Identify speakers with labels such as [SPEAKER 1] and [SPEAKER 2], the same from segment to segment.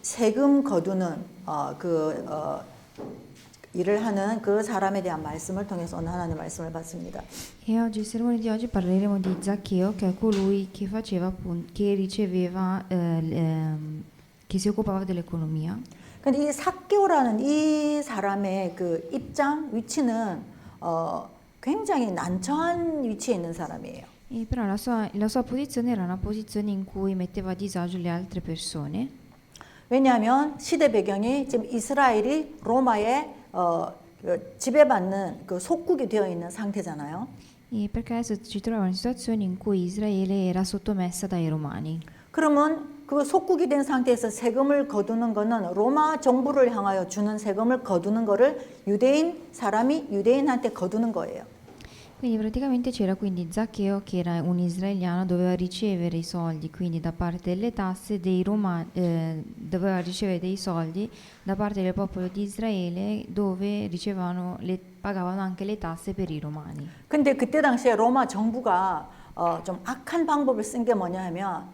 [SPEAKER 1] 세금 거두는 일을 하는 그 사람에 대한 말씀을 통해서 오늘 하나님의 말씀을 봤습니다.
[SPEAKER 2] E oggi, il sermone di oggi parleremo di Zaccheo, che è colui che che riceveva, che si occupava dell'economia.
[SPEAKER 1] 근데 이 삭개오라는 이 사람의 그 입장 위치는 굉장히 난처한 위치에 있는 사람이에요.
[SPEAKER 2] E però la sua posizione era una posizione in cui metteva a disagio le altre persone.
[SPEAKER 1] 왜냐하면 시대 배경이 지금 이스라엘이 로마의 지배받는 그 속국이 되어 있는 상태잖아요.
[SPEAKER 2] E perché adesso ci troviamo in una situazione in cui Israele era sottomessa dai Romani.
[SPEAKER 1] 그러면 그 속국이 된 상태에서 세금을 거두는 거는 로마 정부를 향하여 주는 세금을 거두는 거를 유대인 사람이 유대인한테 거두는 거예요.
[SPEAKER 2] Quindi praticamente c'era quindi Zaccheo, che era un israeliano, doveva ricevere i soldi quindi da parte delle tasse dei Romani, doveva ricevere dei soldi da parte del popolo di Israele, dove pagavano anche le tasse per i Romani.
[SPEAKER 1] 근데 그때 당시에 로마 정부가 좀 악한 방법을 쓴 게 뭐냐 하면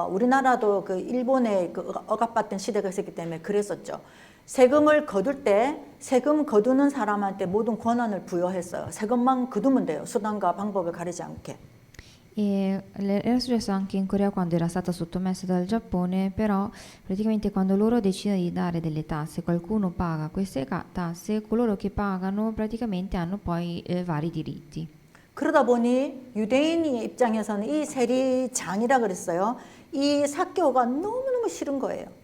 [SPEAKER 1] 우리나라도 그 일본의 그 억압받던 시대가 있었기 때문에 그랬었죠. 세금을 거둘 때 세금 거두는 사람한테 모든 권한을 부여했어요. 세금만 거두면 돼요. 수단과 방법을 가리지 않게.
[SPEAKER 2] E era successo anche in Corea quando era stata sottomessa dal Giappone, però praticamente quando loro decidono di dare delle tasse, qualcuno paga queste tasse, coloro che pagano praticamente hanno poi vari diritti.
[SPEAKER 1] 그러다 보니 유대인의 입장에서는 이 세리장이라 그랬어요. 이 삭개오가 너무너무 싫은 거예요.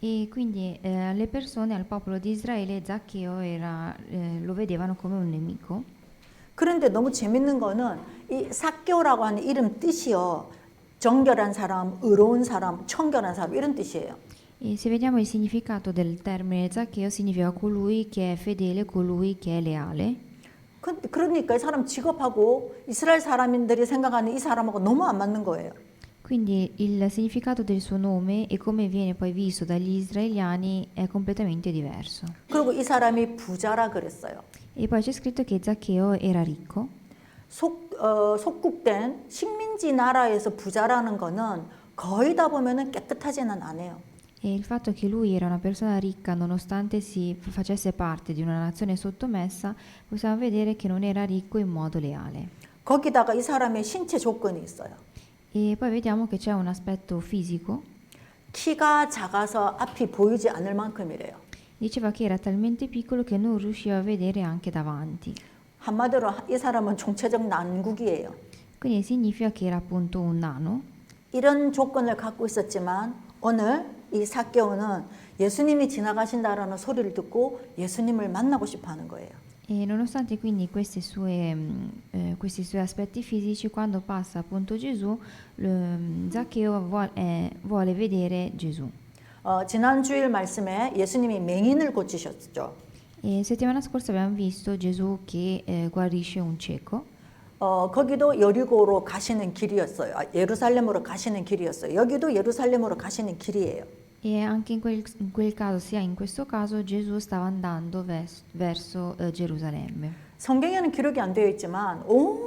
[SPEAKER 2] E quindi le persone, al popolo di Israele, Zaccheo lo vedevano come un nemico.
[SPEAKER 1] 그런데 너무 재밌는 거는 이 삭개오라고 하는 이름 뜻이요. 정결한 사람, 의로운 사람, 청결한 사람 이런 뜻이에요.
[SPEAKER 2] E se vediamo il significato del termine Zaccheo, significa colui che è fedele, colui che è leale.
[SPEAKER 1] 그러니까 이 사람 직업하고 이스라엘 사람들이 생각하는 이 사람하고 너무 안 맞는 거예요.
[SPEAKER 2] Quindi il significato del suo nome e come viene poi visto dagli israeliani è completamente diverso.
[SPEAKER 1] 그리고 이 사람이 부자라 그랬어요.
[SPEAKER 2] E poi c'è scritto che Zaccheo era ricco.
[SPEAKER 1] 속국된 식민지 나라에서 부자라는 거는 거의 다 보면은 깨끗하지는 않아요.
[SPEAKER 2] E il fatto che lui era una persona ricca, nonostante si facesse parte di una nazione sottomessa, possiamo vedere che non era ricco in modo leale.
[SPEAKER 1] 거기다가 이 사람의 신체 조건이 있어요.
[SPEAKER 2] E poi vediamo che c'è un aspetto fisico.
[SPEAKER 1] 키가 작아서 앞이 보이지 않을 만큼이래요.
[SPEAKER 2] Diceva che era talmente piccolo che non riusciva a vedere anche davanti.
[SPEAKER 1] 한마디로 이 사람은 총체적 난국이에요.
[SPEAKER 2] Quindi significa che era appunto un nano.
[SPEAKER 1] 이런 조건을 갖고 있었지만 오늘 이 삭개오는 예수님이 지나가신다라는 소리를 듣고 예수님을 만나고 싶어 하는 거예요.
[SPEAKER 2] E nonostante quindi questi suoi aspetti fisici, quando passa appunto Gesù, Zaccheo vuole vedere Gesù.
[SPEAKER 1] 지난 주일 말씀에 예수님이 맹인을 고치셨죠.
[SPEAKER 2] E settimana scorsa abbiamo visto Gesù che guarisce un cieco.
[SPEAKER 1] 거기도 여리고로 가시는 길이었어요. 예루살렘으로 가시는 길이었어요. 여기도 예루살렘으로 가시는 길이에요.
[SPEAKER 2] E anche in quel caso, sia in questo caso, Gesù stava andando verso Gerusalemme.
[SPEAKER 1] 성경에는 기록이 안 되어 있지만 온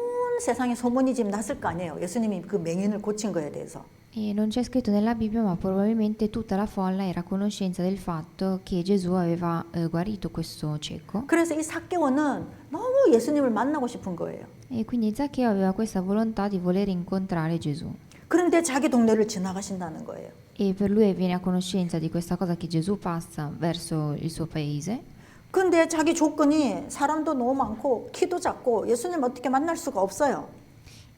[SPEAKER 1] 세상에 소문이 지금 났을 거 아니에요. 예수님이 그 맹인을 고친 거에 대해서.
[SPEAKER 2] E non c'è scritto nella Bibbia, ma probabilmente tutta la folla era a conoscenza del fatto che Gesù aveva guarito questo cieco.
[SPEAKER 1] 그래서 이 삭개오는 너무 예수님을 만나고 싶은 거예요.
[SPEAKER 2] E quindi Zaccheo aveva questa volontà di voler incontrare Gesù.
[SPEAKER 1] 그런데 자기 동네를 지나가신다는 거예요.
[SPEAKER 2] E per lui viene a conoscenza di questa cosa che Gesù passa verso il suo paese.
[SPEAKER 1] 근데 자기 조건이 사람도 너무 많고 키도 작고 예수님 어떻게 만날 수가 없어요.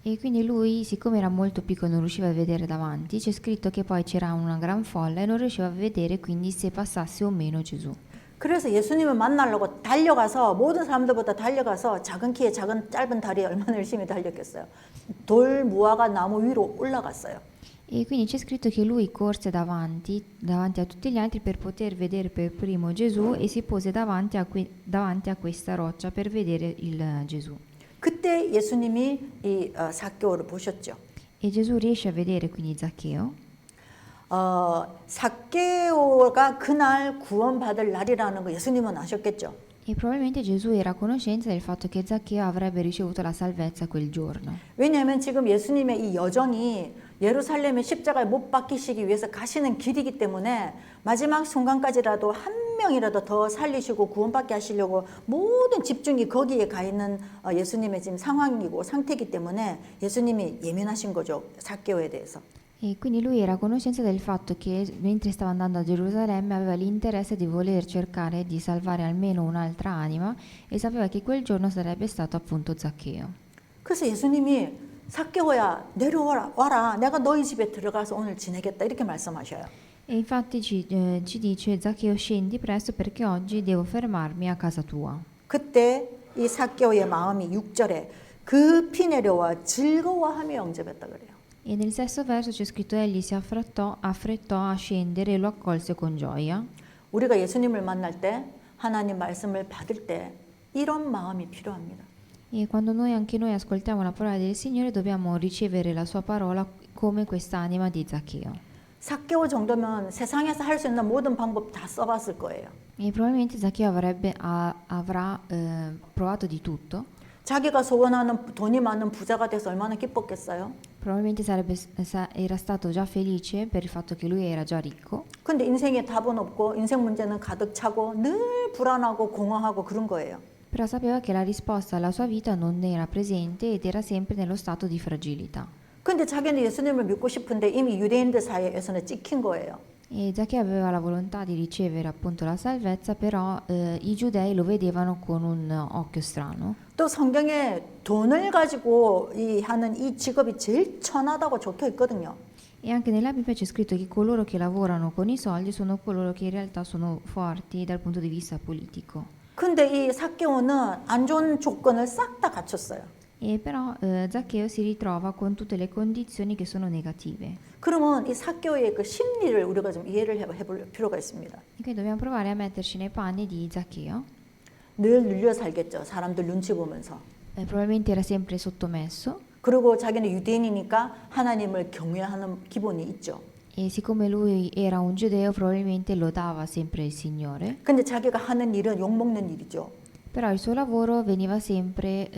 [SPEAKER 2] E quindi lui, siccome era molto piccolo e non riusciva a vedere davanti, c'è scritto che poi c'era una gran folla e non riusciva a vedere quindi se passasse o meno Gesù.
[SPEAKER 1] 그래서 예수님을 만나려고 달려가서 모든 사람들보다 달려가서 작은 키에 작은 짧은 다리에 얼마나 열심히 달렸겠어요. 돌 무화과 나무 위로 올라갔어요.
[SPEAKER 2] E quindi c'è scritto che lui corse davanti a tutti gli altri per poter vedere per primo Gesù e si pose davanti a questa roccia per vedere il Gesù.
[SPEAKER 1] 그때 예수님이 이 삭개오를 보셨죠.
[SPEAKER 2] E Gesù riesce a vedere quindi Zaccheo.
[SPEAKER 1] 삭개오가 그날 구원받을 날이라는 거 예수님은 아셨겠죠.
[SPEAKER 2] E probabilmente Gesù era a conoscenza del fatto che Zaccheo avrebbe ricevuto la salvezza quel giorno.
[SPEAKER 1] 왜냐하면 지금 예수님의 이 여정이 예루살렘의 십자가에 못 박히시기 위해서 가시는 길이기 때문에 마지막 순간까지라도 한 명이라도 더 살리시고 구원받게 하시려고 모든 집중이 거기에 가 있는 예수님의 지금 상황이고 상태이기 때문에 예수님이 예민하신 거죠. zacchеo에 대해서.
[SPEAKER 2] E quindi lui era a conoscenza del fatto che mentre stava andando a Gerusalemme aveva l'interesse di voler cercare di salvare almeno un'altra anima e sapeva che quel giorno sarebbe stato appunto Zaccheo.
[SPEAKER 1] 그래서 예수님이 zacchеo야 내려와라 와라 내가 너희 집에 들어가서 오늘 지내겠다 이렇게 말씀하셔요.
[SPEAKER 2] E infatti ci dice Zaccheo scendi presto perché oggi devo fermarmi a casa tua.
[SPEAKER 1] 그때 이 zacchеo의 마음이 6절에 급히 내려와 즐거워하며 영접했다 그래요.
[SPEAKER 2] E nel sesto verso c'è scritto egli si affrettò a scendere e lo accolse con gioia.
[SPEAKER 1] 우리가 예수님을 만날 때 하나님 말씀을 받을 때 이런 마음이 필요합니다.
[SPEAKER 2] E quando anche noi ascoltiamo la parola del Signore dobbiamo ricevere la sua parola come quest'anima di Zaccheo.
[SPEAKER 1] zacchе오 정도면 세상에서 할 수 있는 모든 방법 다 써봤을 거예요.
[SPEAKER 2] E probabilmente Zaccheo avrà provato di tutto.
[SPEAKER 1] 자기가 소원하는 돈이 많은 부자가 돼서 얼마나 기뻤겠어요?
[SPEAKER 2] Probabilmente era stato già felice per il fatto che lui era già ricco.
[SPEAKER 1] 근데 인생에 답은 없고 인생 문제는 가득 차고 늘 불안하고 공허하고 그런 거예요.
[SPEAKER 2] Però sapeva che la risposta alla sua vita non era presente ed era sempre nello stato di fragilità.
[SPEAKER 1] 근데 자기는 예수님을 믿고 싶은데 이미 유대인들 사이에서는 찍힌 거예요.
[SPEAKER 2] E Zaccheo aveva la volontà di ricevere appunto la salvezza, però i giudei lo vedevano con un occhio strano.
[SPEAKER 1] 또 성경에 돈을 가지고 하는 이 직업이 제일 천하다고 적혀 있거든요.
[SPEAKER 2] E anche nella Bibbia c'è scritto che coloro che lavorano con i soldi sono coloro che in realtà sono forti dal punto di vista politico.
[SPEAKER 1] 근데 이 zacchе오는 안 좋은 조건을 싹 다 갖췄어요.
[SPEAKER 2] E però Zaccheo si ritrova con tutte le condizioni che sono negative.
[SPEAKER 1] 그러면 이 zacchе오의 그 심리를 우리가 좀 이해를 해볼 필요가 있습니다.
[SPEAKER 2] E quindi dobbiamo provare a metterci nei panni di Zaccheo.
[SPEAKER 1] 늘 눌려 살겠죠. 사람들 눈치 보면서.
[SPEAKER 2] Probabilmente era sempre sottomesso.
[SPEAKER 1] 그리고 자기는 유대인이니까 하나님을 경외하는 기본이 있죠.
[SPEAKER 2] E siccome lui era un giudeo, probabilmente lodava sempre il Signore.
[SPEAKER 1] 근데 자기가 하는 일은 욕먹는 일이죠.
[SPEAKER 2] Però il suo lavoro veniva sempre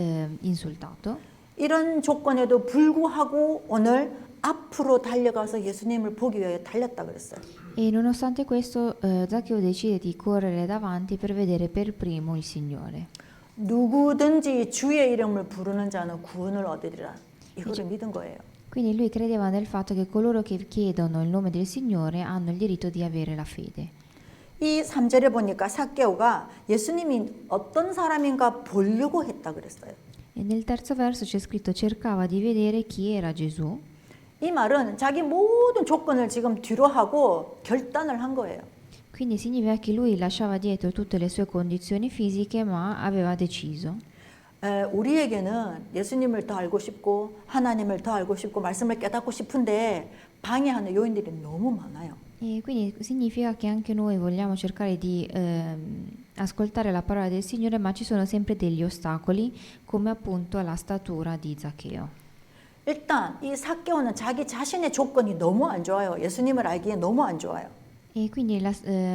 [SPEAKER 2] insultato.
[SPEAKER 1] 이런 조건에도 불구하고 오늘 앞으로 달려가서 예수님을 보기 위해 달렸다 그랬어요.
[SPEAKER 2] E nonostante questo Zaccheo decide di correre davanti per vedere per primo il Signore.
[SPEAKER 1] 누구든지 주의 이름을 부르는 자는 구원을 얻으리라. 이거를 믿은 거예요.
[SPEAKER 2] Quindi lui credeva nel fatto che coloro che chiedono il nome del Signore hanno il diritto di avere la fede.
[SPEAKER 1] 이 3절에 보니까 zacchе오가 예수님이 어떤 사람인가 보려고 했다 그랬어요.
[SPEAKER 2] E nel terzo verso c'è scritto cercava di vedere chi era Gesù.
[SPEAKER 1] 이 말은 자기 모든 조건을 지금 뒤로 하고 결단을 한 거예요.
[SPEAKER 2] Quindi significa che lui lasciava dietro tutte le sue condizioni fisiche, ma aveva deciso.
[SPEAKER 1] 우리에게는 예수님을 더 알고 싶고 하나님을 더 알고 싶고 말씀을 깨닫고 싶은데 방해하는 요인들이 너무 많아요.
[SPEAKER 2] E quindi significa che anche noi vogliamo cercare di ascoltare la parola del Signore, ma ci sono sempre degli ostacoli, come appunto la statura di Zaccheo.
[SPEAKER 1] 일단 이 zacchе오는 자기 자신의 조건이 너무 안 좋아요. 예수님을 알기에 너무 안 좋아요.
[SPEAKER 2] E quindi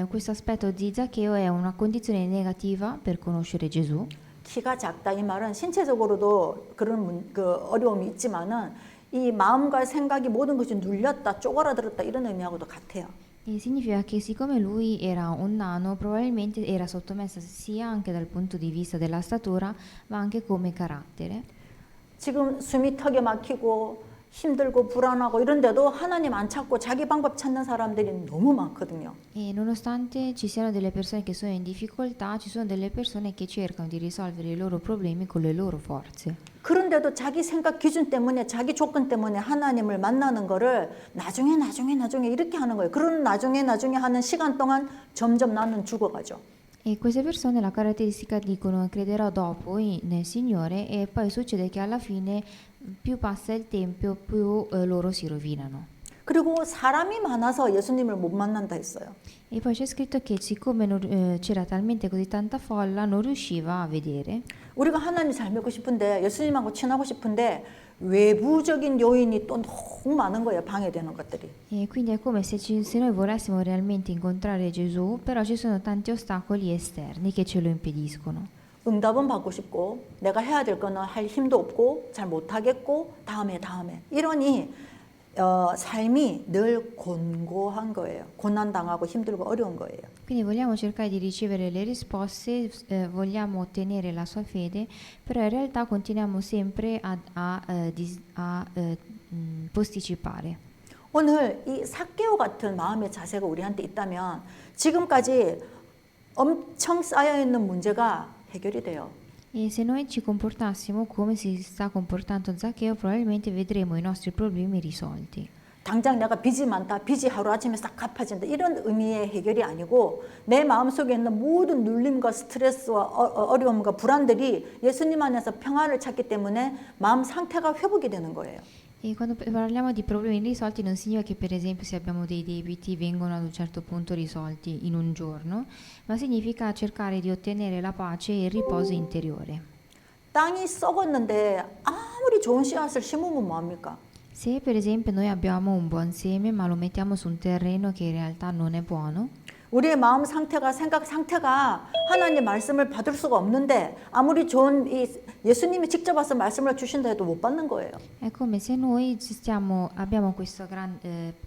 [SPEAKER 2] questo aspetto di Zaccheo è una condizione negativa per conoscere Gesù.
[SPEAKER 1] 키가 작다 이 말은 신체적으로도 그런 그 어려움이 있지만은 이 마음과 생각이 모든 것이 눌렸다, 쪼그라들었다 이런 의미하고도 같아요.
[SPEAKER 2] E significa che siccome lui era un nano, probabilmente era sottomesso sia anche dal punto di vista della statura, ma anche come carattere.
[SPEAKER 1] 지금 숨이 턱에 막히고 힘들고 불안하고 이런데도 하나님 안 찾고 자기 방법 찾는 사람들이 너무 많거든요.
[SPEAKER 2] E nonostante ci siano delle persone che sono in difficoltà, ci sono delle persone che cercano di risolvere i loro problemi con le loro forze.
[SPEAKER 1] 그런데도 자기 생각 기준 때문에 자기 조건 때문에 하나님을 만나는 거를 나중에 이렇게 하는 거예요. 그런 나중에 하는 시간 동안 점점 나는 죽어가죠.
[SPEAKER 2] E queste persone la caratteristica dicono crederò dopo nel Signore e poi succede che alla fine più passa il tempo più loro si rovinano.
[SPEAKER 1] 그리고 사람이 많아서 예수님을 못 만난다 했어요.
[SPEAKER 2] E poi c'è scritto che siccome c'era talmente così tanta folla non riusciva a vedere.
[SPEAKER 1] 우리가 하나님 잘 믿고 싶은데 예수님하고 친하고 싶은데 외부적인 요인이 또 너무 많은 거예요. 방해되는 것들이.
[SPEAKER 2] E quindi è come se noi volessimo realmente incontrare Gesù, però ci sono tanti ostacoli esterni che ce lo impediscono.
[SPEAKER 1] 응답은 받고 싶고 내가 해야 될 거는 할 힘도 없고 잘 못하겠고 다음에 이러니 삶이 늘 곤고한 거예요. 고난당하고 힘들고 어려운 거예요.
[SPEAKER 2] Quindi vogliamo cercare di ricevere le risposte, vogliamo ottenere la sua fede, però in realtà continuiamo sempre a posticipare.
[SPEAKER 1] 오늘 이 삭개오 같은 마음의 자세가 우리한테 있다면 지금까지 엄청 쌓여 있는 문제가 해결이 돼요.
[SPEAKER 2] E se noi ci comportassimo come si sta comportando Zaccheo, probabilmente vedremo i nostri problemi risolti.
[SPEAKER 1] 당장 내가 빚이 많다, 빚이 하루아침에 싹 갚아진다 이런 의미의 해결이 아니고 내 마음속에 있는 모든 눌림과 스트레스와 어려움과 불안들이 예수님 안에서 평안을 찾기 때문에 마음 상태가 회복이 되는 거예요.
[SPEAKER 2] E quando parliamo di problemi risolti non significa che per esempio se abbiamo dei debiti vengono ad un certo punto risolti in un giorno, ma significa cercare di ottenere la pace e il riposo interiore.
[SPEAKER 1] 땅이 썩었는데 아무리 좋은 씨앗을 심으면 뭐합니까?
[SPEAKER 2] Se per esempio noi abbiamo un buon seme ma lo mettiamo su un terreno che in realtà non è buono,
[SPEAKER 1] 우리의 마음 상태가 생각 상태가 하나님의 말씀을 받을 수가 없는데 아무리 좋은 이 예수님이 직접 와서 말씀을 주신다 해도 못 받는 거예요.
[SPEAKER 2] è come se noi abbiamo questo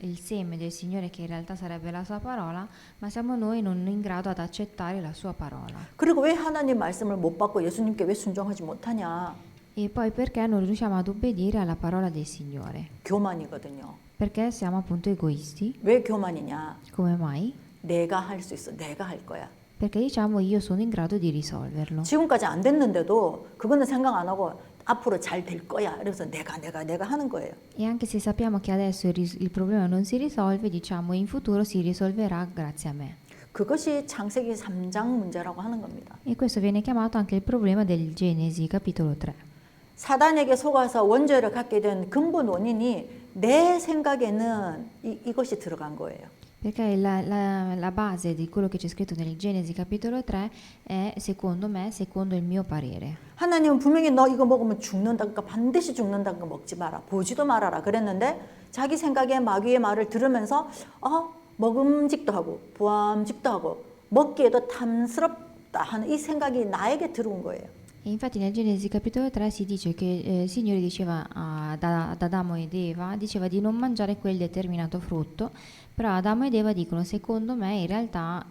[SPEAKER 2] il seme del Signore che in realtà sarebbe la sua parola, ma siamo noi non in grado ad accettare la sua parola.
[SPEAKER 1] 그리고 왜 하나님 말씀을 못 받고 예수님께 왜 순종하지 못하냐?
[SPEAKER 2] E poi perché non riusciamo ad obbedire alla parola del Signore?
[SPEAKER 1] 교만이거든요.
[SPEAKER 2] Perché siamo appunto egoisti.
[SPEAKER 1] 왜 교만이냐?
[SPEAKER 2] Come mai?
[SPEAKER 1] 내가 할 수 있어. 내가 할 거야.
[SPEAKER 2] Perché diciamo io sono in grado di risolverlo.
[SPEAKER 1] 지금까지 안 됐는데도 그거는 생각 안 하고 앞으로 잘 될 거야. 이러면서 내가 하는 거예요.
[SPEAKER 2] E anche se sappiamo che adesso il problema non si risolve, diciamo in futuro si risolverà grazie a me.
[SPEAKER 1] 그것이 창세기 3장 문제라고 하는 겁니다.
[SPEAKER 2] E questo viene chiamato anche il problema del Genesi capitolo 3.
[SPEAKER 1] 사단에게 속아서 원죄를 갖게 된 근본 원인이 내 생각에는 이것이 들어간 거예요.
[SPEAKER 2] Perché la base di quello che c'è scritto nel Genesi capitolo 3 è secondo me, secondo il mio parere.
[SPEAKER 1] 하나님은 분명히 너 이거 먹으면 죽는다. 그러니까 반드시 죽는다는 거 먹지 마라. 보지도 말아라. 그랬는데 자기 생각에 마귀의 말을 들으면서 먹음직도 하고 보암직도 하고 먹기에도 탐스럽다 하는 이 생각이 나에게 들어온 거예요.
[SPEAKER 2] E infatti nel Genesi capitolo 3 si dice che il Signore diceva ad Adamo ed Eva, diceva di non mangiare quel determinato frutto, però Adamo ed Eva dicono secondo me in realtà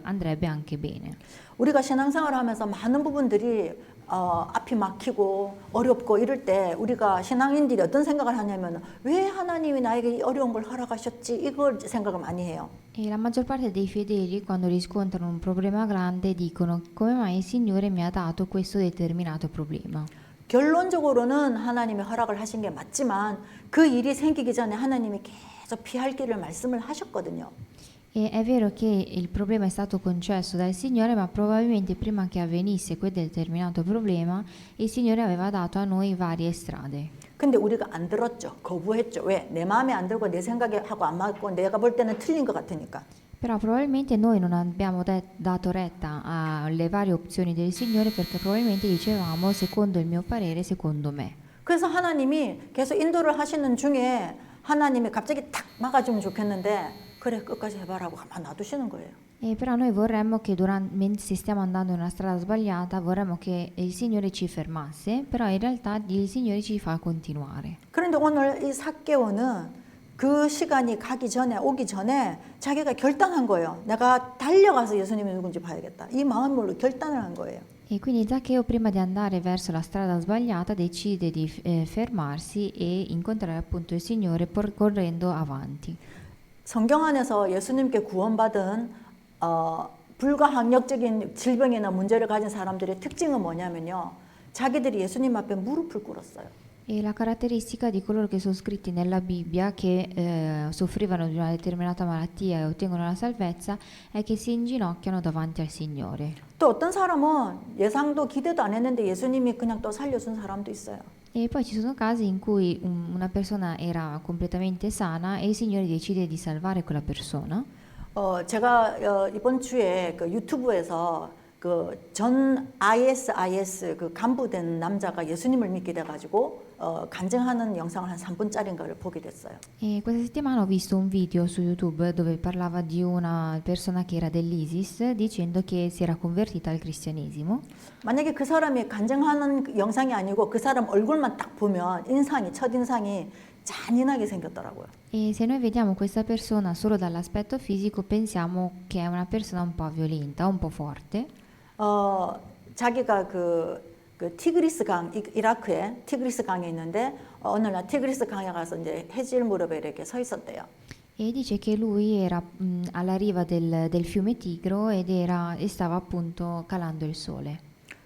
[SPEAKER 2] andrebbe anche bene.
[SPEAKER 1] 우리가 신앙생활을 하면서 많은 부분들이 앞이 막히고 어렵고 이럴 때 우리가 신앙인들이 어떤 생각을 하냐면 왜 하나님이 나에게 이 어려운 걸 허락하셨지 이걸 생각을 많이 해요.
[SPEAKER 2] E la maggior parte dei fedeli quando riscontrano un problema grande dicono come mai il Signore mi ha dato questo determinato problema.
[SPEAKER 1] 결론적으로는 하나님이 허락을 하신 게 맞지만 그 일이 생기기 전에 하나님이 계속 피할 길을 말씀을 하셨거든요.
[SPEAKER 2] E è vero che il problema è stato concesso dal Signore, ma probabilmente prima che avvenisse quel determinato problema, il Signore aveva dato a noi varie strade.
[SPEAKER 1] 근데 우리가 안 들었죠. 거부했죠. 왜? 내 마음에 안 들고 내 생각에 하고 안 맞고 내가 볼 때는 틀린 것 같으니까.
[SPEAKER 2] Però probabilmente noi non abbiamo dato retta alle varie opzioni del Signore perché probabilmente dicevamo secondo il mio parere, secondo me.
[SPEAKER 1] 그래서 하나님이 계속 인도를 하시는 중에 하나님이 갑자기 탁 막아주면 좋겠는데 그래 끝까지 해봐라고 가만 놔두시는 거예요.
[SPEAKER 2] E però noi vorremmo che se stiamo andando in una strada sbagliata, vorremmo che il Signore ci fermasse, però in realtà il Signore ci fa continuare.
[SPEAKER 1] 그런데 오늘 이 삭개오는 그 시간이 오기 전에 자기가 결단한 거예요. 내가 달려가서 예수님이 누군지 봐야겠다. 이 마음으로 결단을 한 거예요.
[SPEAKER 2] E quindi Zaccheo prima di andare verso la strada sbagliata decide di fermarsi e incontrare appunto il Signore correndo avanti.
[SPEAKER 1] 성경 안에서 예수님께 구원받은 불가항력적인 질병이나 문제를 가진 사람들의 특징은 뭐냐면요. 자기들이 예수님 앞에 무릎을 꿇었어요.
[SPEAKER 2] E la caratteristica di coloro che sono scritti nella Bibbia che soffrivano di una determinata malattia e ottengono la salvezza è che si inginocchiano davanti al Signore.
[SPEAKER 1] 또 어떤 사람은 예상도 기대도 안 했는데 예수님이 그냥 또 살려준 사람도 있어요.
[SPEAKER 2] E poi ci sono casi in cui una persona era completamente sana e il Signore decide di salvare quella persona.
[SPEAKER 1] 제가 이번 주에 그 유튜브에서 그 전 ISIS 그 간부된 남자가 예수님을 믿게 돼가지고 간증하는 영상을 한 3분짜리인가를 보게 됐어요.
[SPEAKER 2] E questa settimana ho visto un video su YouTube dove parlava di una persona che era dell'ISIS dicendo che si era convertita al cristianesimo.
[SPEAKER 1] 만약에 그 사람이 간증하는 영상이 아니고 그 사람 얼굴만 딱 보면 첫인상이 잔인하게 생겼더라고요.
[SPEAKER 2] E se noi vediamo questa persona solo dall'aspetto fisico, pensiamo che è una persona un po' violenta, un po' forte.
[SPEAKER 1] 자기가 그 티그리스 강, 이라크에 티그리스 강에 있는데 어느 날 티그리스 강에 가서 이제 해질 무렵에 이렇게 서 있었대요.
[SPEAKER 2] E dice che lui era alla riva del fiume Tigro e stava appunto calando il sole.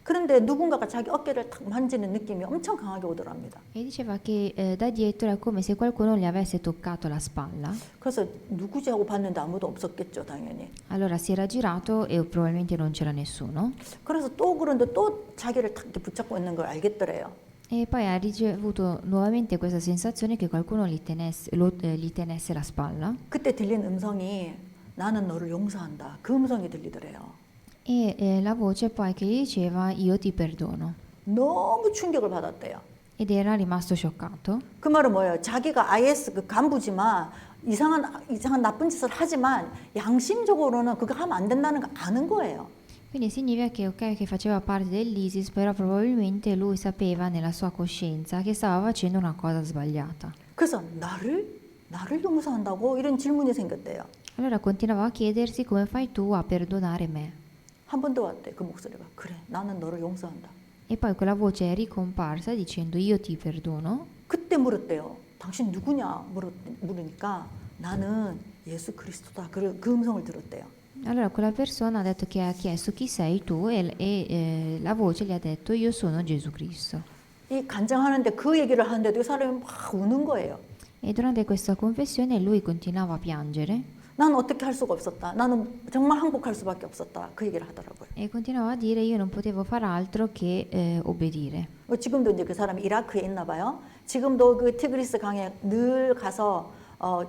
[SPEAKER 1] 그런데 누군가가 자기 어깨를 탁 만지는 느낌이 엄청 강하게 오더랍니다.
[SPEAKER 2] E diceva che da dietro è come se qualcuno gli avesse toccato la spalla.
[SPEAKER 1] 그래서 누구지 하고 봤는데 아무도 없었겠죠, 당연히.
[SPEAKER 2] Allora si era girato e probabilmente non c'era nessuno.
[SPEAKER 1] 그래서 또 그런데 또 자기를 탁 이렇게 붙잡고 있는 걸 알겠더래요.
[SPEAKER 2] E poi ha ricevuto nuovamente questa sensazione che qualcuno gli tenesse la spalla.
[SPEAKER 1] 그때 들린 음성이 나는 너를 용서한다. 그 음성이 들리더래요.
[SPEAKER 2] E la voce poi che gli diceva io ti perdono.
[SPEAKER 1] 너무 충격을 받았대요.
[SPEAKER 2] Ed era rimasto scioccato.
[SPEAKER 1] 그 말은 뭐예요? 자기가 IS 그 간부지만 이상한 나쁜 짓을 하지만 양심적으로는 그거 하면 안 된다는 거 아는 거예요.
[SPEAKER 2] Quindi significa che ok che faceva parte dell'ISIS, però probabilmente lui sapeva nella sua coscienza che stava facendo una cosa sbagliata.
[SPEAKER 1] 그래서 나를 용서한다고 이런 질문이 생겼대요.
[SPEAKER 2] Allora continuava a chiedersi come fai tu a perdonare me.
[SPEAKER 1] 한 번 더 왔대 그 목소리가. 그래, 나는 너를 용서한다.
[SPEAKER 2] E poi quella voce è ricomparsa dicendo io ti perdono.
[SPEAKER 1] 그때 물었대요. 당신 누구냐 물으니까 나는 예수 그리스도다. 그 음성을 들었대요.
[SPEAKER 2] Allora quella persona ha detto che ha chiesto chi sei tu e la voce gli ha detto io sono Gesù Cristo.
[SPEAKER 1] 이 간증하는데 그 얘기를 하는데도 이 사람이 막 우는 거예요.
[SPEAKER 2] E durante questa confessione lui continuava a piangere
[SPEAKER 1] 난 어떻게 할 수가 없었다. 나는 정말 항복할 수밖에 없었다. 그 얘기를 하더라고요.
[SPEAKER 2] e continuava a dire io non potevo far altro che obbedire.
[SPEAKER 1] 지금도 이제 그 사람이 이라크에 있나 봐요. 지금도 그 티그리스 강에 늘 가서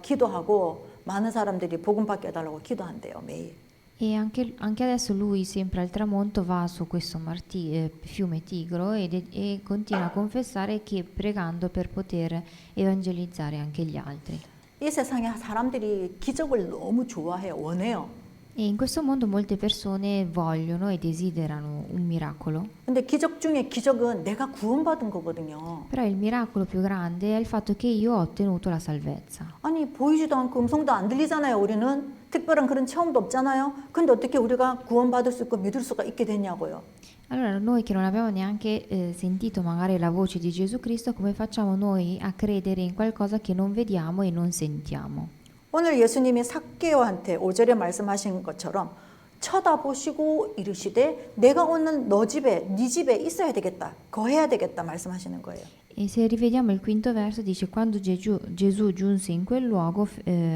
[SPEAKER 1] 기도하고 많은 사람들이 복음 받게 해달라고 기도한대요, 매일.
[SPEAKER 2] E anche adesso lui sempre al tramonto va su questo fiume Tigro e continua a confessare che pregando per poter evangelizzare anche gli altri.
[SPEAKER 1] 이 세상에 사람들이 기적을 너무 좋아해요, 원해요.
[SPEAKER 2] E in questo mondo molte persone vogliono e desiderano un miracolo.
[SPEAKER 1] 근데 기적 중에 기적은 내가 구원받은 거거든요.
[SPEAKER 2] Però il miracolo più grande è il fatto che io ho ottenuto la salvezza.
[SPEAKER 1] 아니 보이지도 않고 음성도 안 들리잖아요. 우리는 특별한 그런 체험도 없잖아요. 근데 어떻게 우리가 구원받을 수 있고 믿을 수가 있게 됐냐고요.
[SPEAKER 2] Allora noi che non abbiamo neanche sentito magari la voce di Gesù Cristo, come facciamo noi a credere in qualcosa che non vediamo e non sentiamo?
[SPEAKER 1] 오늘 예수님이 삭개오한테 5절에 말씀하신 것처럼 쳐다보시고 이르시되 내가 오늘 너 집에 네 집에 있어야 되겠다. 거해야 되겠다 말씀하시는 거예요.
[SPEAKER 2] E se rivediamo il quinto verso dice quando Gesù giunse in quel luogo,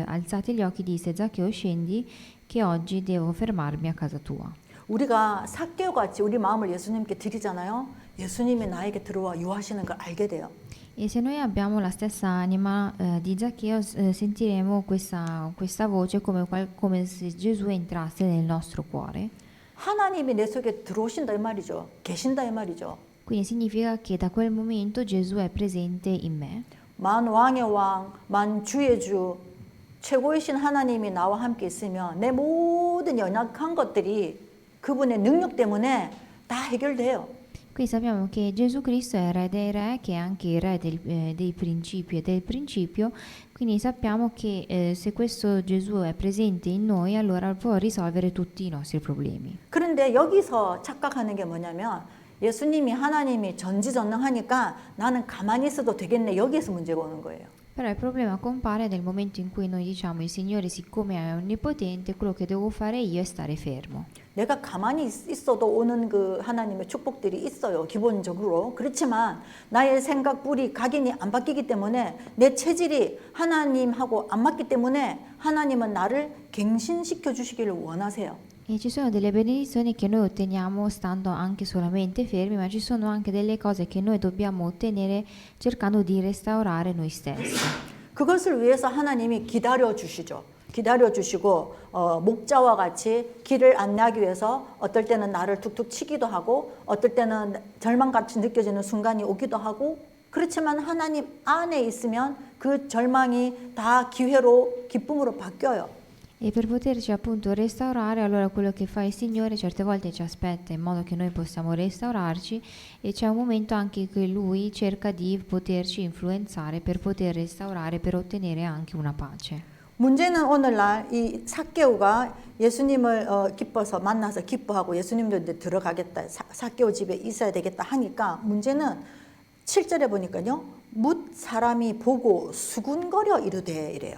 [SPEAKER 2] alzati gli occhi disse Zaccheo scendi che oggi devo fermarmi a casa tua.
[SPEAKER 1] 우리가 삭개오 같이 우리 마음을 예수님께 드리잖아요. 예수님이 나에게 들어와 유하시는 걸 알게 돼요.
[SPEAKER 2] E se noi abbiamo la stessa anima di Zaccheo, sentiremo questa voce come se Gesù entrasse nel nostro cuore.
[SPEAKER 1] 하나님이 내 속에 들어오신다 이 말이죠. 계신다 이 말이죠.
[SPEAKER 2] Quindi significa che da quel momento Gesù è presente in me.
[SPEAKER 1] 만 왕의 왕, 만 주의 주, 최고이신 하나님이 나와 함께 있으면 내 모든 연약한 것들이 그분의 능력 때문에 다 해결돼요.
[SPEAKER 2] Qui sappiamo che Gesù Cristo è il Re dei Re, che è anche il Re dei principi e del principio, quindi sappiamo che se questo Gesù è presente in noi, allora può risolvere tutti i nostri problemi.
[SPEAKER 1] 그런데 여기서 착각하는 게 뭐냐면 예수님이 하나님이 전지전능하니까 나는 가만히 있어도 되겠네. 여기에서 문제가 오는 거예요.
[SPEAKER 2] Però il problema compare nel momento in cui noi diciamo il Signore siccome è onnipotente, quello che devo fare io è stare fermo.
[SPEAKER 1] 내가 가만히 있어도 오는 그 하나님의 축복들이 있어요. 기본적으로. 그렇지만 나의 생각, 뿌리, 각인이 안 바뀌기 때문에 내 체질이 하나님하고 안 맞기 때문에 하나님은 나를 갱신시켜 주시기를 원하세요.
[SPEAKER 2] E ci sono delle benedizioni che noi otteniamo stando anche solamente fermi, ma ci sono anche delle cose che noi dobbiamo ottenere cercando di restaurare noi stessi.
[SPEAKER 1] 그것을 위해서 하나님이 기다려 주시죠. 기다려 주시고 목자와 같이 길을 안내하기 위해서 어떨 때는 나를 툭툭 치기도 하고 어떨 때는 절망같이 느껴지는 순간이 오기도 하고 그렇지만 하나님 안에 있으면 그 절망이 다 기회로 기쁨으로 바뀌어요.
[SPEAKER 2] E per poterci appunto restaurare, allora quello che fa il Signore certe volte ci aspetta in modo che noi possiamo restaurarci e c'è un momento anche che Lui cerca di poterci influenzare per poter restaurare, per ottenere anche una pace.
[SPEAKER 1] 문제는 오늘날 이 삭개오가 예수님을 기뻐서 만나서 기뻐하고 예수님도 이제 들어가겠다. 삭개오 집에 있어야 되겠다 하니까 문제는 7절에 보니까요. 뭇 사람이 보고 수군거려 이르되 이래요.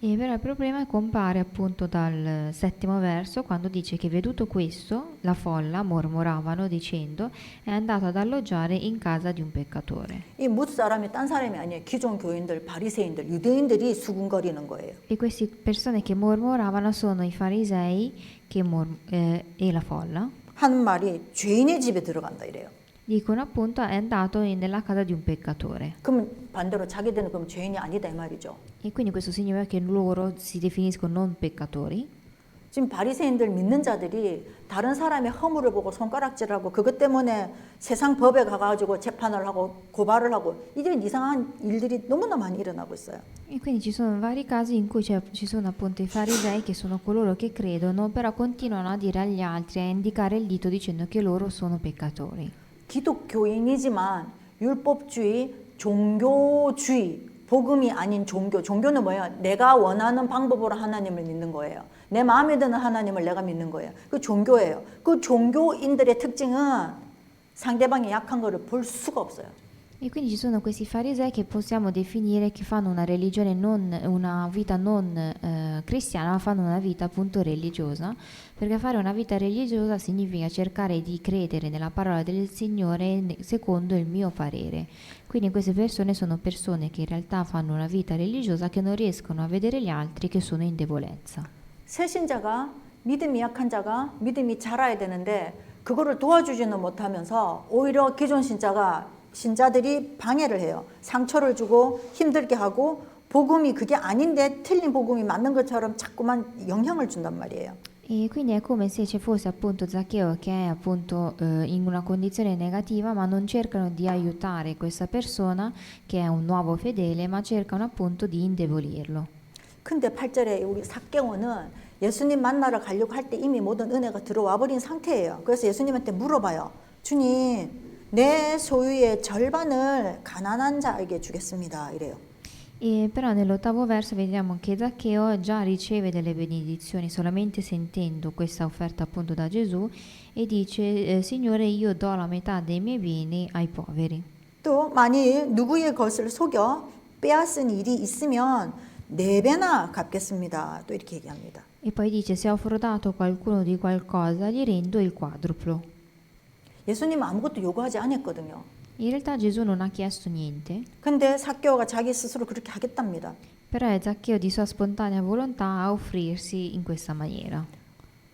[SPEAKER 2] E però il problema compare appunto dal settimo verso quando dice che veduto questo la folla mormoravano dicendo è andato ad alloggiare in casa di un peccatore.
[SPEAKER 1] 이 뭇 사람이 딴 사람이 아니에요. 기존 교인들, 바리새인들, 유대인들이 수군거리는 거예요.
[SPEAKER 2] E queste persone che mormoravano sono i farisei e la folla.
[SPEAKER 1] 하는 말이 죄인의 집에 들어간다 이래요.
[SPEAKER 2] Dicono appunto è andato nella casa di un peccatore.
[SPEAKER 1] 그럼 반대로 자기들은 그럼 죄인이 아니다 이 말이죠.
[SPEAKER 2] E quindi questo significa che loro si definiscono non peccatori.
[SPEAKER 1] 지금 바리새인들 믿는 자들이 다른 사람의 허물을 보고 손가락질하고 그것 때문에 세상 법에 가가지고 재판을 하고 고발을 하고 이런 이상한 일들이 너무나 많이 일어나고 있어요.
[SPEAKER 2] E quindi ci sono vari casi in cui ci sono appunto i farisei che sono coloro che credono, però continuano a dire agli altri, a indicare il dito dicendo che loro sono peccatori.
[SPEAKER 1] 기독교인이지만 율법주의, 종교주의, 복음이 아닌 종교. 종교는 뭐예요? 내가 원하는 방법으로 하나님을 믿는 거예요. 내 마음에 드는 하나님을 내가 믿는 거예요. 그 종교예요. 그 종교인들의 특징은 상대방이 약한 거를 볼 수가 없어요.
[SPEAKER 2] E quindi ci sono questi farisei che possiamo definire che fanno una religione una vita non cristiana, ma fanno una vita appunto religiosa, perché fare una vita religiosa significa cercare di credere nella parola del Signore secondo il mio parere. Quindi queste persone sono persone che in realtà fanno una vita religiosa che non riescono a vedere gli altri che sono in debolezza.
[SPEAKER 1] 새신자가 믿음이 약한 자가 믿음이 자라야 되는데 그거를 도와주지는 못하면서 오히려 기존 신자들이 방해를 해요. 상처를 주고 힘들게 hago 복음이 그게 아닌데 틀린 복음이 맞는 것처럼 자꾸만 영향을 준단 말이에요.
[SPEAKER 2] E quindi è come se ci fosse appunto Zaccheo che è appunto in una condizione negativa, ma non cercano di aiutare questa persona che è un nuovo fedele, ma cercano appunto di indebolirlo.
[SPEAKER 1] 근데 8절에 우리 삭개오는 예수님 만나러 가려고 할 때 이미 모든 은혜가 들어와 버린 상태예요. 그래서 예수님한테 물어봐요. 주님, 내 소유의 절반을 가난한 자에게 주겠습니다. 이래요.
[SPEAKER 2] E però nell'ottavo verso vediamo che Zaccheo già riceve delle benedizioni solamente sentendo questa offerta appunto da Gesù e dice Signore io do la metà dei miei beni ai poveri.
[SPEAKER 1] 또 만일 누구의 것을 속여 빼앗은 일이 있으면 4배나 갚겠습니다. 또 이렇게 얘기합니다.
[SPEAKER 2] E poi dice se ho frodato qualcuno di qualcosa gli rendo il quadruplo.
[SPEAKER 1] 예수님은 아무것도 요구하지 않았거든요.
[SPEAKER 2] In realtà Gesù non ha chiesto niente,
[SPEAKER 1] 근데 삭개오가 자기 스스로 그렇게 하겠답니다.
[SPEAKER 2] però è Zaccheo di sua spontanea volontà a offrirsi in questa maniera.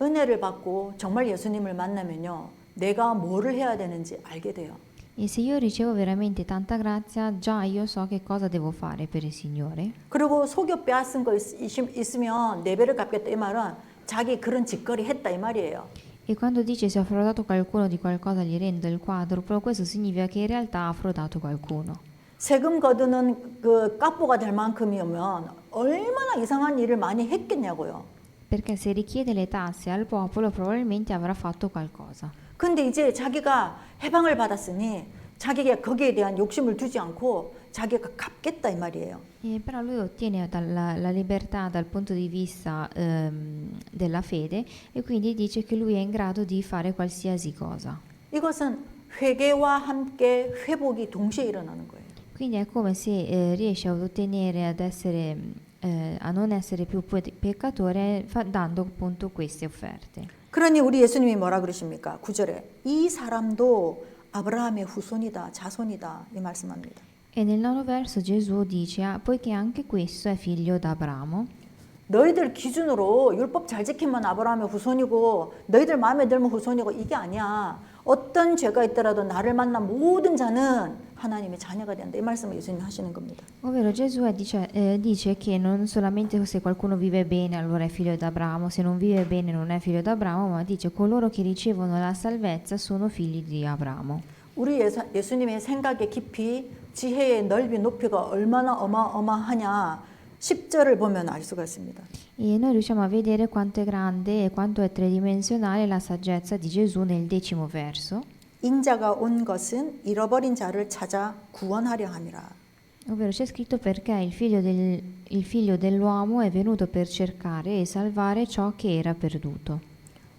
[SPEAKER 1] 은혜를 받고 정말 예수님을 만나면요. 내가 뭐를 해야 되는지 알게 돼요.
[SPEAKER 2] E se io ricevo veramente tanta grazia, già io so che cosa devo fare per il Signore.
[SPEAKER 1] 그리고 속여 빼앗은 거 있으면 4배를 갚겠다 이 말은 자기 그런 짓거리 했다 이 말이에요.
[SPEAKER 2] E quando dice se ho frodato qualcuno di qualcosa gli rendo il quadruplo, questo significa che in realtà ha frodato qualcuno.
[SPEAKER 1] 세금 거두는 그 깝보가 될 만큼이면 얼마나 이상한 일을 많이 했겠냐고요.
[SPEAKER 2] Perché se richiede le tasse al popolo probabilmente avrà fatto qualcosa.
[SPEAKER 1] 근데 이제 자기가 해방을 받았으니 자기가 거기에 대한 욕심을 두지 않고 자기가 갚겠다 이 말이에요.
[SPEAKER 2] Però lui ottiene la libertà dal punto di vista della fede e quindi dice che lui è in grado di fare qualsiasi cosa.
[SPEAKER 1] 이것은 회개와 함께 회복이 동시에 일어나는 거예요.
[SPEAKER 2] Quindi è come se riesce ad ottenere a non essere più peccatore dando appunto queste offerte.
[SPEAKER 1] 그러니 우리 예수님이 뭐라 그러십니까? 9절에 이 사람도 아브라함의 후손이다, 자손이다 이 말씀합니다.
[SPEAKER 2] E nel nono verso Gesù dice, poiché anche questo è figlio d'Abramo,
[SPEAKER 1] 너희들 기준으로 율법 잘 지키면 아브라함의 후손이고 너희들 마음에 들면 후손이고 이게 아니야. 어떤 죄가 있더라도 나를 만난 모든 자는 하나님의 자녀가 된다. 이 말씀을 예수님이 하시는 겁니다.
[SPEAKER 2] ovvero Gesù dice che non solamente se qualcuno vive bene allora è figlio d'Abramo, se non vive bene non è figlio d'Abramo, ma dice coloro che ricevono la salvezza sono figli di Abramo.
[SPEAKER 1] 우리 예수님의 생각의 깊이, 지혜의 넓이, 높이가 얼마나 어마어마하냐. 10절을 보면 알 수가 있습니다.
[SPEAKER 2] E noi riusciamo a vedere quanto è grande e quanto è tridimensionale la saggezza di Gesù nel 10° verso,
[SPEAKER 1] 인자가 온 것은 잃어버린 자를 찾아 구원하려 함이라.
[SPEAKER 2] ovvero c'è scritto perché il figlio dell'uomo è venuto per cercare e salvare ciò che era perduto.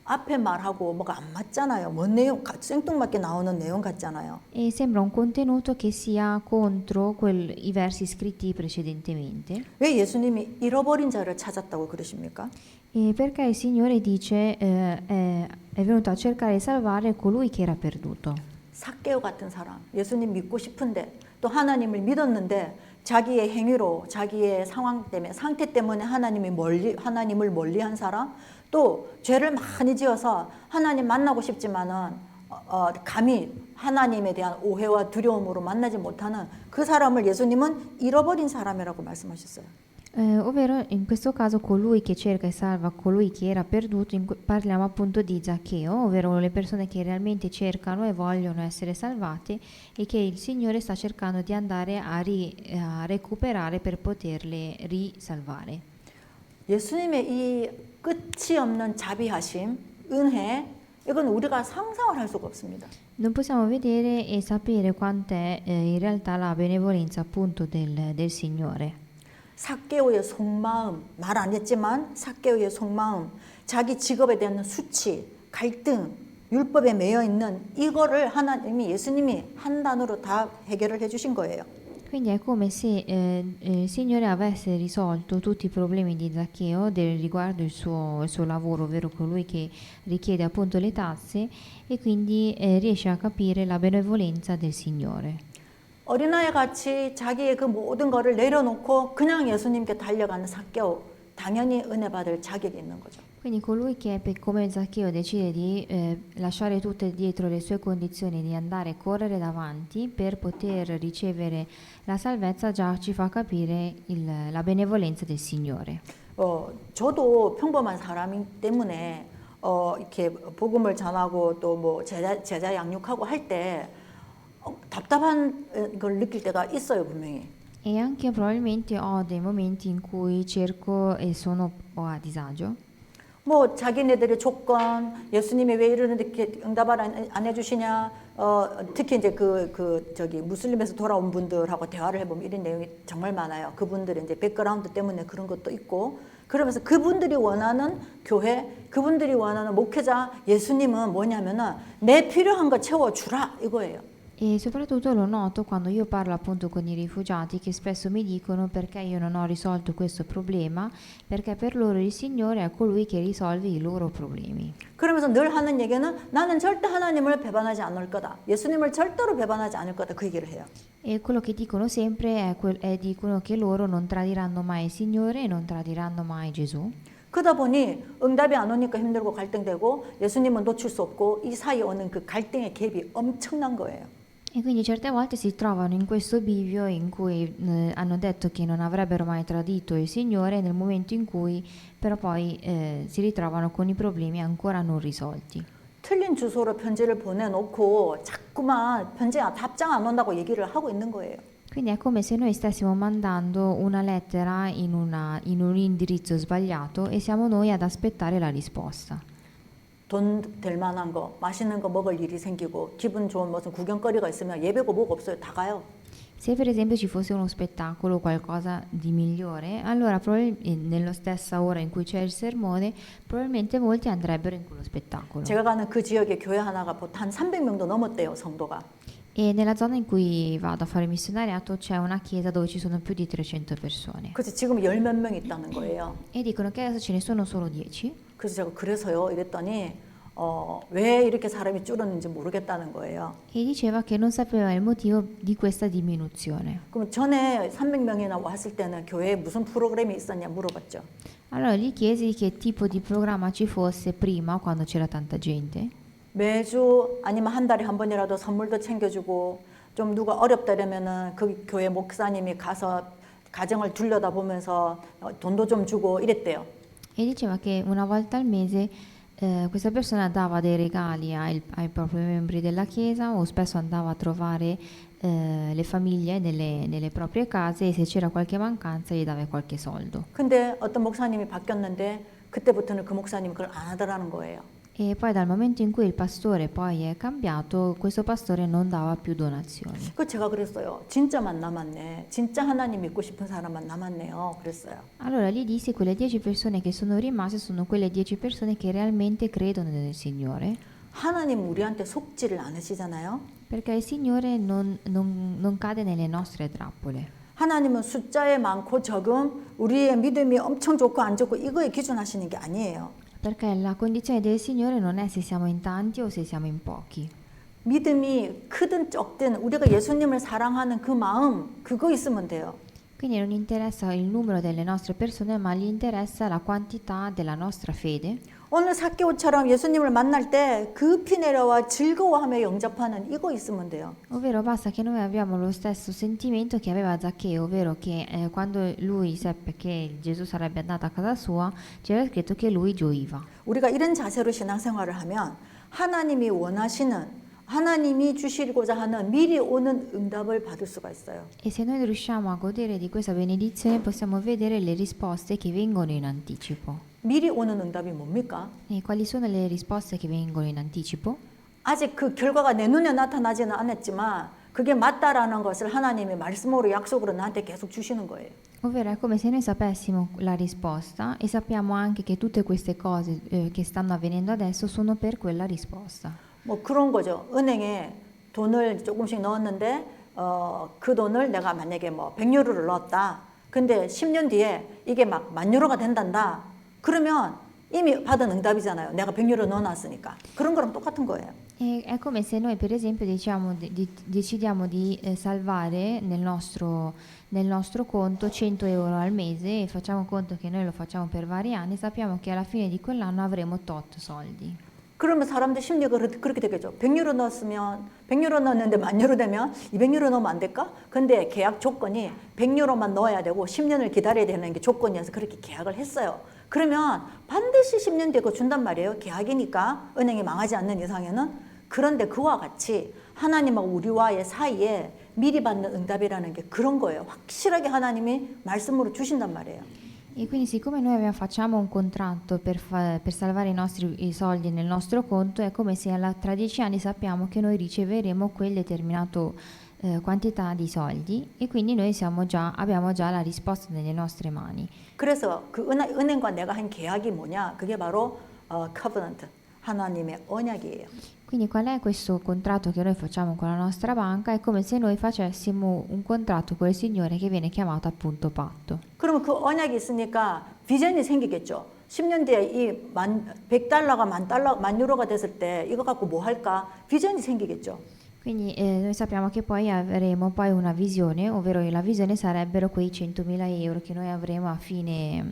[SPEAKER 1] 앞에 말하고 뭐가 안 맞잖아요. 뭔 내용, 생뚱맞게 나오는 내용 같잖아요.
[SPEAKER 2] E sembra un contenuto che sia contro i versi scritti precedentemente.
[SPEAKER 1] 왜 예수님이 잃어버린 자를 찾았다고 그러십니까?
[SPEAKER 2] E perché il Signore dice è venuto a cercare e salvare colui che era perduto.
[SPEAKER 1] 삭개오 같은 사람, 예수님 믿고 싶은데 또 하나님을 믿었는데 자기의 행위로 자기의 상황 때문에 상태 때문에 하나님을 멀리한 사람, 또 죄를 많이 지어서 하나님 만나고 싶지만은 감히 하나님에 대한 오해와 두려움으로 만나지 못하는 그 사람을 예수님은 잃어버린 사람이라고 말씀하셨어요.
[SPEAKER 2] Ovvero in questo caso colui che cerca e salva colui che era perduto, parliamo appunto di Zaccheo, ovvero le persone che realmente cercano e vogliono essere salvate e che il Signore sta cercando di andare a recuperare per poterle risalvare.
[SPEAKER 1] 예수님의 이 끝이 없는 자비하심, 은혜, 이건 우리가 상상을 할 수가 없습니다.
[SPEAKER 2] Non possiamo vedere e sapere quant'è in realtà la benevolenza appunto del Signore.
[SPEAKER 1] 삭개오의 속마음, 말 안 했지만 삭개오의 속마음, 자기 직업에 대한 수치, 갈등, 율법에 매여 있는 이거를 예수님이 한 단어로 다 해결을 해주신 거예요.
[SPEAKER 2] Quindi è come se il Signore avesse risolto tutti i problemi di Zaccheo riguardo il suo lavoro, ovvero colui che richiede appunto le tasse, e quindi riesce a capire la benevolenza del Signore.
[SPEAKER 1] 어린아이 같이 자기의 그 모든 거를 내려놓고 그냥 예수님께 달려가는 삭개오, 당연히 은혜 받을 자격이 있는 거죠.
[SPEAKER 2] Quindi colui che come Zaccheo decide di lasciare tutte dietro le sue condizioni, di andare a correre davanti per poter ricevere la salvezza, già ci fa capire la benevolenza del Signore.
[SPEAKER 1] 저도 평범한 사람이기 때문에 이렇게 복음을 전하고 또 뭐 제자 양육하고 할 때 답답한 걸 느낄 때가 있어요, 분명히.
[SPEAKER 2] E anche probabilmente ho dei momenti in cui cerco e sono a disagio.
[SPEAKER 1] 뭐 자기네들의 조건, 예수님이 왜 이렇게 응답을 안 해주시냐, 특히 이제 저기 무슬림에서 돌아온 분들하고 대화를 해보면 이런 내용이 정말 많아요. 그분들의 이제 백그라운드 때문에 그런 것도 있고, 그러면서 그분들이 원하는 교회, 그분들이 원하는 목회자, 예수님은 뭐냐면은 내 필요한 거 채워주라 이거예요.
[SPEAKER 2] E soprattutto lo noto quando io parlo appunto con i rifugiati che spesso mi dicono perché io non ho risolto questo problema, perché per loro il Signore è colui che risolve i loro problemi.
[SPEAKER 1] 그러면서 늘 하는 얘기는 나는 절대 하나님을 배반하지 않을 거다. 예수님을 절대로 배반하지 않을 거다. 그 얘기를 해요.
[SPEAKER 2] E quello che dicono sempre dicono che loro non tradiranno mai il Signore e non tradiranno mai Gesù.
[SPEAKER 1] 그러다 보니 응답이 안 오니까 힘들고 갈등되고 예수님은 놓칠 수 없고 이 사이에 오는 그 갈등의 갭이 엄청난 거예요.
[SPEAKER 2] E quindi certe volte si trovano in questo bivio in cui hanno detto che non avrebbero mai tradito il Signore, nel momento in cui però poi si ritrovano con i problemi ancora non risolti.
[SPEAKER 1] 틀린 주소로 편지를 보내놓고 자꾸만 답장 안 온다고 얘기를 하고 있는 거예요.
[SPEAKER 2] Quindi è come se noi stessimo mandando una lettera in un indirizzo sbagliato e siamo noi ad aspettare la risposta.
[SPEAKER 1] 돈 될 만한 거, 맛있는 거 먹을 일이 생기고 기분 좋은 무슨 구경거리가 있으면 예배고 뭐가 없어요. 다 가요.
[SPEAKER 2] Se per esempio ci fosse uno spettacolo, qualcosa di migliore, allora nella stessa ora in cui c'è il sermone, probabilmente molti andrebbero in quello spettacolo.
[SPEAKER 1] 제가 가는 그 지역에 교회 하나가 한 300명도 넘었대요, 성도가.
[SPEAKER 2] E nella zona in cui vado a fare missionariato c'è una chiesa dove ci sono più di 300 persone.
[SPEAKER 1] 그래서 지금 10몇 명 있다는 거예요.
[SPEAKER 2] E dicono che adesso ce ne sono solo 10.
[SPEAKER 1] 그래서 제가 그래서요 이랬더니 왜 이렇게 사람이 줄었는지 모르겠다는 거예요.
[SPEAKER 2] E diceva che non sapeva il motivo di questa diminuzione.
[SPEAKER 1] 그럼 전에 300명이나 왔을 때는 교회에 무슨 프로그램이 있었냐 물어봤죠.
[SPEAKER 2] Allora gli chiesi che tipo di programma ci fosse prima, quando c'era tanta gente.
[SPEAKER 1] 매주 아니면 한 달에 한 번이라도 선물도 챙겨주고 좀 누가 어렵다 이러면은 그 교회 목사님이 가서 가정을 둘러다 보면서 돈도 좀 주고 이랬대요.
[SPEAKER 2] E diceva che una volta al mese questa persona dava dei regali ai propri membri della chiesa o spesso andava a trovare le famiglie nelle proprie case e se c'era qualche mancanza gli dava qualche soldo.
[SPEAKER 1] 근데 어떤 목사님이 바뀌었는데 그때부터는 그 목사님이 그걸 안 하더라는 거예요.
[SPEAKER 2] E poi dal momento in cui il pastore poi è cambiato, questo pastore non dava più donazioni.
[SPEAKER 1] 그 제가 그랬어요. 진짜만 남았네. 진짜 하나님 믿고 싶은 사람만 남았네요. 그랬어요.
[SPEAKER 2] Allora gli dissi, quelle 10 persone che sono rimaste sono quelle 10 persone che realmente credono nel Signore,
[SPEAKER 1] 하나님 우리한테 속지를 않으시잖아요.
[SPEAKER 2] perché il Signore non cade nelle nostre trappole.
[SPEAKER 1] 하나님은 숫자에 많고 적음, 우리의 믿음이 엄청 좋고 안 좋고 이거에 기준하시는 게 아니에요.
[SPEAKER 2] Perché la condizione del Signore non è se siamo in tanti o se siamo in pochi.
[SPEAKER 1] 믿음이 크든 적든 우리가 예수님을 사랑하는 그 마음 그거 있으면 돼요.
[SPEAKER 2] Quindi non interessa il numero delle nostre persone, ma gli interessa la quantità della nostra fede.
[SPEAKER 1] 오늘 삭개오처럼 예수님을 만날 때 급히 내려와 즐거워하며 영접하는 이거 있으면 돼요.
[SPEAKER 2] Ovvero basta che noi abbiamo lo stesso sentimento che aveva Zaccheo, ovvero che quando lui seppe che Gesù sarebbe andato a casa sua, c'era scritto che lui gioiva.
[SPEAKER 1] 우리가 이런 자세로 신앙생활을 하면 하나님이 원하시는 하나님이 주시고자 하는 미리 오는 응답을 받을 수가 있어요.
[SPEAKER 2] E se noi riusciamo a godere di questa benedizione possiamo vedere le risposte che vengono in anticipo.
[SPEAKER 1] 미리 오는 응답이 뭡니까?
[SPEAKER 2] E quali sono le risposte che vengono in anticipo?
[SPEAKER 1] 아직 그 결과가 내 눈에 나타나지는 않았지만 그게 맞다라는 것을 하나님이 말씀으로 약속으로 나한테 계속 주시는 거예요.
[SPEAKER 2] Ovvero è come se noi sapessimo la risposta e sappiamo anche che tutte queste cose che stanno avvenendo adesso sono per quella risposta.
[SPEAKER 1] 뭐 그런 거죠. 은행에 돈을 조금씩 넣었는데 그 돈을 내가 만약에 뭐 100유로를 넣었다. 근데 10년 뒤에 이게 막 10,000유로가 된단다. 그러면 이미 받은 응답이잖아요. 내가 100유로 넣어놨으니까. 그런 거랑 똑같은 거예요.
[SPEAKER 2] E è come se noi per esempio decidiamo di salvare nel nostro conto 100 euro al mese e facciamo conto che noi lo facciamo per vari anni, sappiamo che alla fine di quell'anno avremo tot soldi.
[SPEAKER 1] 그러면 사람들 심리가 그렇게 되겠죠. 100유로 넣었으면 100유로 넣었는데 10,000유로 되면 200유로 넣으면 안 될까? 근데 계약 조건이 100유로만 넣어야 되고 10년을 기다려야 되는 게 조건이어서 그렇게 계약을 했어요. 그러면 반드시 10년 뒤에 그거 준단 말이에요. 계약이니까 은행이 망하지 않는 이상에는. 그런데 그와 같이 하나님하고 우리와의 사이에 미리 받는 응답이라는 게 그런 거예요. 확실하게 하나님이 말씀으로 주신단 말이에요.
[SPEAKER 2] E quindi siccome noi facciamo un contratto per salvare i soldi nel nostro conto, è come se tra 10 anni sappiamo che noi riceveremo quel determinato quantità di soldi e quindi noi abbiamo già la risposta nelle nostre mani.
[SPEAKER 1] 그래서 그 은행과 내가 한 계약이 뭐냐? 그게 바로 covenant, 하나님의 언약이에요.
[SPEAKER 2] Quindi qual è questo contratto che noi facciamo con la nostra banca? È come se noi facessimo un contratto con il Signore che viene chiamato appunto patto.
[SPEAKER 1] 그러면 그 언약이 있으니까 비전이 생기겠죠. 10년 뒤에 이 100달러가 10,000유로가 됐을 때 이거 갖고 뭐 할까? 비전이 생기겠죠.
[SPEAKER 2] Quindi noi sappiamo che poi avremo poi una visione, ovvero la visione sarebbero quei 100.000 euro che noi avremo a fine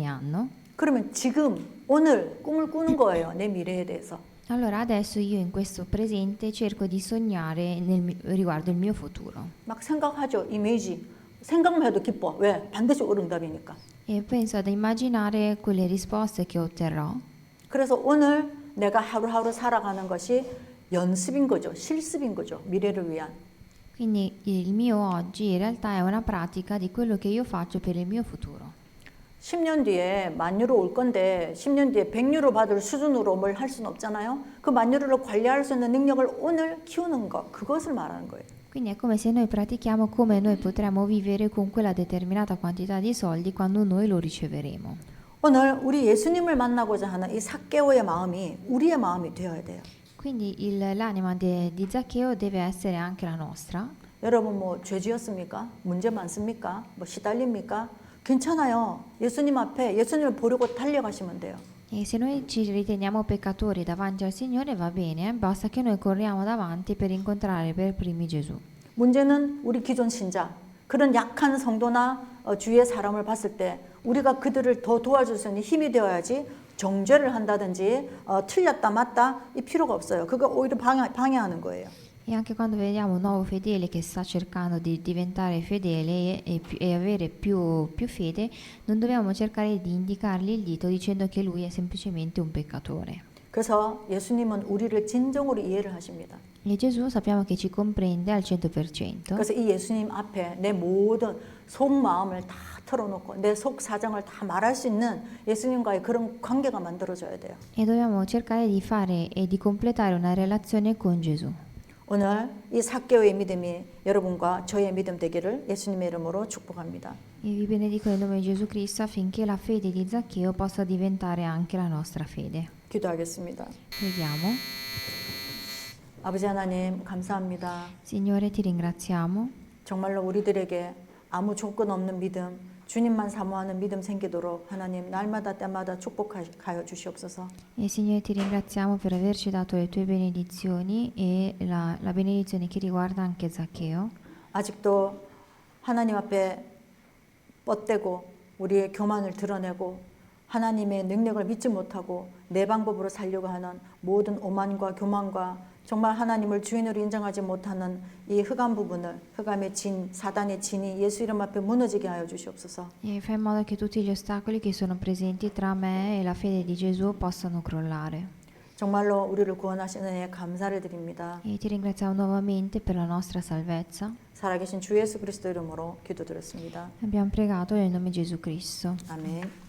[SPEAKER 2] anno.
[SPEAKER 1] 그러면 지금 오늘 꿈을 꾸는 거예요. 내 미래에 대해서.
[SPEAKER 2] Allora adesso io in questo presente cerco di sognare riguardo il mio futuro.
[SPEAKER 1] 막 생각하죠. 이미지. 생각만 해도 기뻐. 왜? 반드시 올 응답이니까.
[SPEAKER 2] E penso ad immaginare quelle risposte che otterrò.
[SPEAKER 1] 그래서 오늘 내가 하루하루 살아가는 것이 연습인 거죠. 실습인 거죠. 미래를 위한.
[SPEAKER 2] Quindi il mio oggi in realtà è una pratica di quello che io faccio per il mio futuro.
[SPEAKER 1] 10년 뒤에 10,000유로 올 건데 10년 뒤에 100유로 받을 수준으로 뭘 할 수는 없잖아요. 그 10,000유로를 관리할 수 있는 능력을 오늘 키우는 것, 그것을 말하는 거예요.
[SPEAKER 2] Quindi è come se noi pratichiamo come noi potremo vivere con quella determinata quantità di soldi quando noi lo riceveremo.
[SPEAKER 1] 오늘 우리 예수님을 만나고자 하는 이 삭개오의 마음이 우리의 마음이 되어야 돼요.
[SPEAKER 2] Quindi l'anima di Zaccheo deve essere anche la nostra.
[SPEAKER 1] 여러분 뭐 죄 지었습니까? 문제 많습니까? 뭐 시달립니까? 괜찮아요. 예수님 앞에 예수님을 보려고 달려가시면 돼요.
[SPEAKER 2] E se noi ci riteniamo peccatori davanti al Signore va bene, basta che noi corriamo davanti per incontrare per primi Gesù.
[SPEAKER 1] 문제는 우리 기존 신자, 그런 약한 성도나 주위의 사람을 봤을 때 우리가 그들을 더 도와줄 수 있는 힘이 되어야지 정죄를 한다든지 틀렸다 맞다 이 필요가 없어요. 그거 오히려 방해하는 거예요.
[SPEAKER 2] E anche quando vediamo un nuovo fedele che sta cercando di diventare fedele e avere più fede, non dobbiamo cercare di indicargli il dito dicendo che lui è semplicemente un peccatore.
[SPEAKER 1] 그래서 예수님은 우리를 진정으로 이해를 하십니다.
[SPEAKER 2] E Gesù sappiamo che ci comprende al 100%.
[SPEAKER 1] 그래서 이 예수님 앞에 내 모든 속마음을 다 털어놓고 내 속 사정을 다 말할 수 있는 예수님과의 그런 관계가 만들어져야 돼요.
[SPEAKER 2] E dobbiamo cercare di fare e di completare una relazione con Gesù.
[SPEAKER 1] 오늘 이 삭개오의 믿음이 여러분과 저의 믿음 되기를 예수님의 이름으로 축복합니다.
[SPEAKER 2] E vi benedico nel nome di Gesù Cristo affinché la fede di Zaccheo possa diventare anche la nostra fede.
[SPEAKER 1] 기도하겠습니다.
[SPEAKER 2] Preghiamo.
[SPEAKER 1] 아버지 하나님 감사합니다.
[SPEAKER 2] Signore, ti ringraziamo.
[SPEAKER 1] 정말로 우리들에게 아무 조건 없는 믿음, 주님만 사모하는 믿음 생기도록 하나님 날마다 때마다 축복하여 주시옵소서.
[SPEAKER 2] E Signore, ti ringraziamo per averci dato le tue benedizioni e la benedizione che riguarda anche Zaccheo.
[SPEAKER 1] 아직도 하나님 앞에 뻗대고 우리의 교만을 드러내고 하나님의 능력을 믿지 못하고 내 방법으로 살려고 하는 모든 오만과 교만과 정말 하나님을 주인으로 인정하지 못하는 이 흑암 부분을 흑암의 진, 사단의 진이 예수 이름 앞에 무너지게 하여 주시옵소서.
[SPEAKER 2] E fai in modo che tutti gli ostacoli che sono presenti tra me e la fede di Gesù possano crollare.
[SPEAKER 1] 정말로 우리를 구원하시는 은혜에 감사를 드립니다.
[SPEAKER 2] E ti ringraziamo nuovamente per la nostra salvezza.
[SPEAKER 1] 살아계신 주 예수 그리스도 이름으로 기도드렸습니다.
[SPEAKER 2] Abbiamo pregato nel nome di Gesù Cristo.
[SPEAKER 1] 아멘.